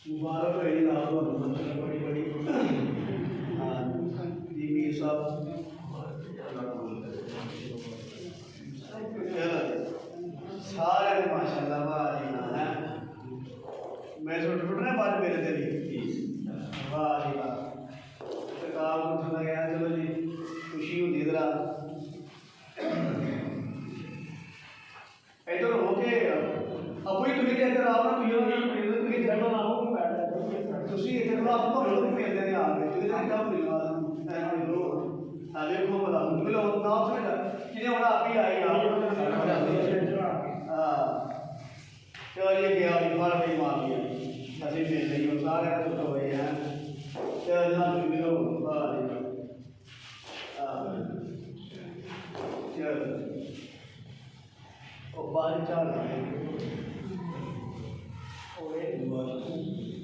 मुबारक है बड़ी बड़ी जी मीर साहब सारे माशाल्लाह वाह जी है मैं छुटने बाद मेरे तेरी वाह जी वाह सरकार उठना गया चलो जी खुशी होती जरा इधर होके अब ही तुम्हें इधर आओ ना तुम्हें इधर ना आओ ਤੁਸੀਂ ਇੱਥੇ ਕੋਲ ਆਪ ਤੋਂ ਲੋਕ ਮਿਲਦੇ ਨੇ ਆ ਕੇ ਤੁਸੀਂ ਤਾਂ ਕੰਮ ਮਿਲਵਾ ਐਵੇਂ ਲੋ ਆ ਦੇਖੋ ਬਲਾ ਮਿਲੋ ਨਾ ਸਮਝ ਕਿਨੇ ਹੁਣ ਆਪ ਹੀ ਆਈ ਆ ਹਾਂ ਚਲੋ ਇਹ ਗਿਆ ਵੀ ਫੜ ਵੀ ਮਾਰ ਲਿਆ ਅਸੀਂ ਮਿਲ ਲਈ ਉਹ ਸਾਰੇ ਸੁੱਟ ਹੋਏ ਆ ਚਲੋ ਨਾ ਤੁਸੀਂ ਮਿਲੋ ਬਾਹਰ ਆ ਚਲੋ ਉਹ ਬਾਹਰ ਚੱਲ ਉਹ ਇਹ